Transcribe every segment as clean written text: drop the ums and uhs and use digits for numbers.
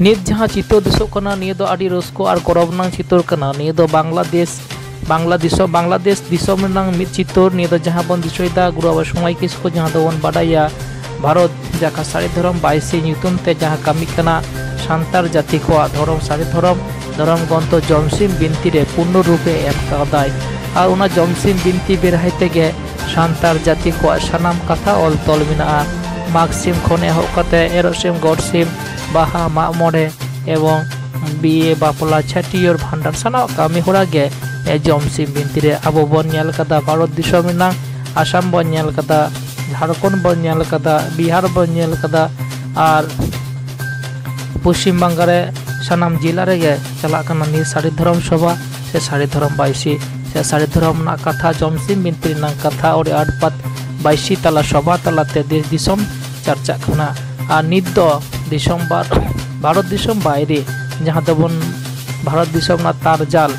नित जहाँ चित्र दिसों कना निये दो आदि रस्को और गौरवनांग चित्र कना निये दो बांग्लादेश दिसोम रनांग मित चित्र निये दो जहाँ बन दिसोइदा गुरु बाबा समाइकिस्कु जहाँ दो बन बाडाया भारत जाका सारिधोराम 22 ᱧᱩᱛᱩᱢ ते जहाँ कामी कना सान्ताल जाति को धर्म सारिधोराम धर्म ग्रंथ जमसिम बिनती रे पूर्ण रूपे एम कादाय और उना जमसिम बिनती बेरहाय तेगे सान्ताल जाति को सानाम कथा ऑल तोल मिना मागसिम खने होकते एरोसिम गॉडसिम बाहा मामोड़े एवं बीए बापला छाटियर भांडार साना कामी होड़ा गे ए जमसिम बिनती रे अबो बन नेल कदा भारत दिसोम रनांग आसाम बन नेल कदा झारखंड बन नेल कदा बिहार बन नेल कदा और पश्चिम बंगाल सानाम जिला रे चला कना नि सारिधोराम सभा से सारिधोराम 22 से सारिधोराम ना कथा जमसिम बिनती ना कथा और आडपात 22 तला सभा तलाते देश दिसोम चर्चा खना और नित दो दिसोम भारत दिसोम बायरे जहाँ दबन भारत दिसोम ना तारजाल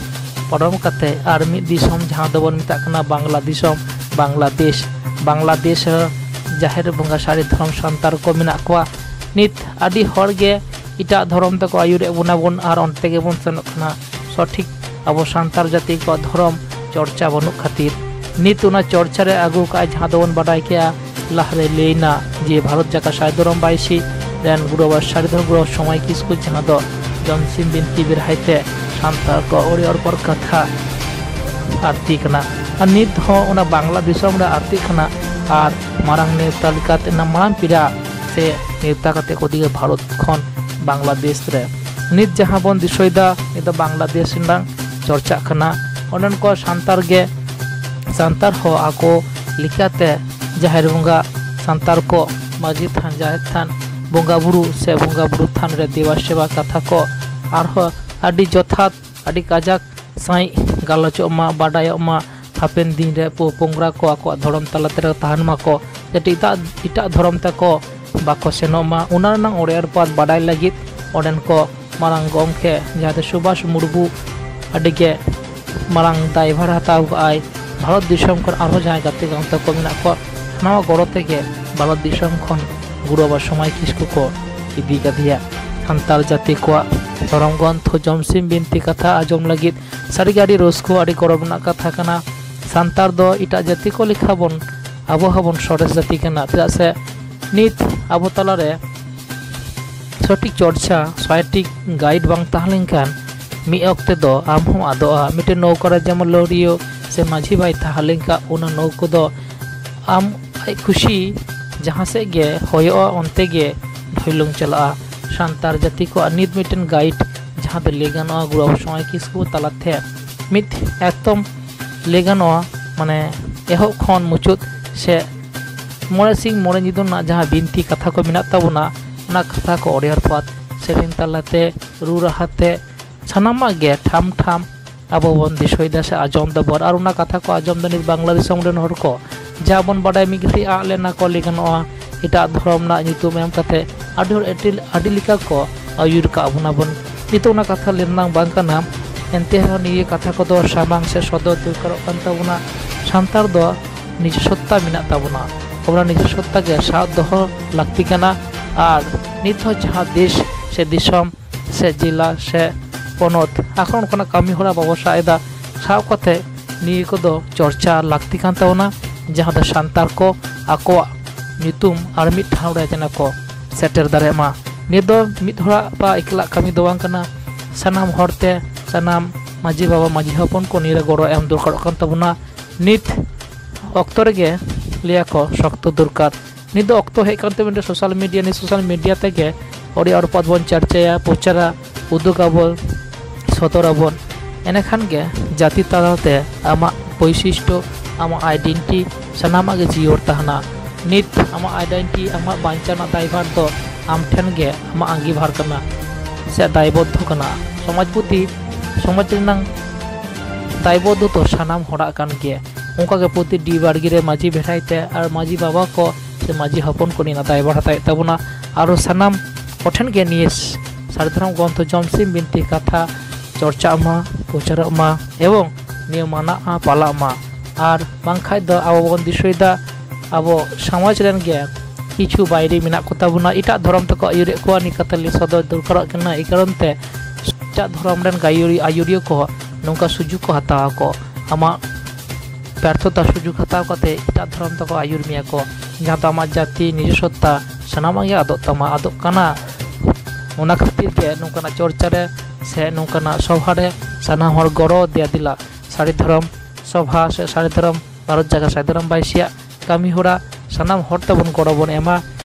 परम कते और मित दिसोम जहाँ दबन मिता कना बांग्ला दिसोम बांग्लादेश जाहेर बंगा सारिधोराम सान्ताल को मिना को नित आदि हर गे इटा धर्म तक आयुरे बुनाबन और अंते के बन सनकना सठिक अब सान्ताल जाति को धर्म चर्चा बनू खातिर नित उना चर्चा रे आगु का जहाँ दबन बाडाय के लहरे लेना जे भारत जाका सारिधोराम 22 रेन गुरु बाबा सारिधोराम गुरु समाइकिस्कु जहाँ दो जमसिम बिनती बिरहायते सान्ताल को और पर कथा आरती कना और नित हो उना बांग्ला दिसोम रे आरती कना और मारांग नेता लिकाते ना मारांग पीड़ा से नेता कते को दिगे भारत खन बांग्लादेश रे नित जहाँ बन दिसोइदा नित बांग्लादेश रंग चर्चा कना ओनन को सान्ताल हो आको लिकाते जाहेर बंगा सान्ताल को माजी थान जाहेर थान बंगा बुरु से बंगा बुरु थान रे देवा सेवा कथा को आरो आदि जथात आदि काजाक साई गालोचमा बाडायमा हापेन दिन रे पोंगरा को आको धर्म तलाते तहन माको जेटे इटा धर्म तको बाको सेनोमा उना ओरेर पात बाडाय लगित ओडेन को मारांग गमके जहां सुभाष मुर्मू अडिगे मारांग दायभार हताव आय भारत दिसोम खन आरो जहां गाते गांता को मिना को नवा गरोते के भारत दिसोम खन गुरु बाबा समाइकिस्कु को इदी गदिया सान्ताल जाति को धर्म ग्रंथ जमसिम बिनती कथा आजम लगित सारिगाड़ी रस्को आदि गौरवना कथा कना सान्ताल दो इटा जाति को लिखा बन आबो हबन सरेस जाति कना चेदा से नित आबो तलारे सठिक चर्चा सठिक गाइड बांग ताहलेनखान मी अक्ते दो आम हम आदोआ मिटे नौकरा जेमन लौरियो से माझी भाई ताहलेनका उना नौको दो आम खुशी जहाँ से गे होयो अंते गे ढोलुंग चला सान्ताल जाति को नित मिटन गाइड जहाँ दो लेगानो गुरु बाबा समाइकिस्कु तलाते मित एकदम लेगानो माने एहो खन मुचुत से मोड़े सिंह मोड़े निदन ना जहाँ बिनती कथा को मिना ताबुना उना कथा को ओरेर पात सेरेन तलाते रू राहाते सानामा गे ठाम ठाम आबो बन दिसोइदा से आजम दबर और उना कथा को आजम दनि बांग्लादेश रेन हर को जा बन बाडाय मिगति आ लेना को लेगानो इटा धर्म ना नितुम एम कते आदि लिका को आयुर का अबुना बन नितो उना कथा लेना बांग कना एनते हो निये कथा को दो सामांग से सदो दुकरो कान ताबुना सान्ताल दो निज सत्ता मिना ताबुना ओरा निज सत्ता के साथ दो लगती कना और नित हो जहाँ देश से दिसोम से जिला से पनत आखन कोना कामी होरा बाबसायदा साव कते निये को दो चर्चा लगती कान ताबुना जहाँ दो सान्ताल को आको नितुम और मिट ठाव रे जना को सेटर दारेमा नि दो मिट होरा बा एकला कामी दो बांग कना सानाम हरते सानाम माझी बाबा माझी हपन को निरे गड़ो एम दरकार कान ताबुना नित अक्तो रेगे लिया को शक्त दरकार नित अक्तो हेज कानते मिटे सोशल मीडिया तेगे ओडी और पद बन चर्चाया प्रचारा उदुगाबन सदराबन एनेखान गे जाति तालाते आमा वैशिष्ट्य आमा आइडेंटिटी सानामा गे जियोर ताहना नित आमा आइडेंटिटी आमा बांचाना दायभार दो आम ठेन गे आमा आंगीभार कना से दायबद्ध कना समाज प्रति समाज रेनांग दायबद्ध तो सानाम होड़ा कान गे उनका के प्रति डी बाड़गी रे माझी भेटाइते और माझी बाबा को से माझी हपन को निना दायभार हताय ताबुना और सानाम कोठेन गे निये सारिधोराम ग्रंथ जमसिम बिनती कथा चर्चा मा प्रचार मा एवं नियमाना पाला मा और बांखाय द आबो बन दिसोइदा आबो समाज रेन गे किछु बायरे मेना को ताबुना इटा धर्म तको आयुरे को नि कथा ले सदर दरकार कना ए कारण ते इटा धर्म रेन आयुरिया को नौका सुजुग को हताव को आमा व्यर्थता सुजुग हताव कते इटा धर्म तको आयुर मिया को जहां तो आमा जाति निजसत्ता सनामा गे आदो तमा आदो कना ओना खातिर के नौकाना चर्चा रे से नौकाना सभा रे साना हर गरो दिया दिला सारी धर्म सभा से सारी धर्म भारत जागा सारी धर्म बायसिया कामी होरा सानाम हर तबन गरो बन एमा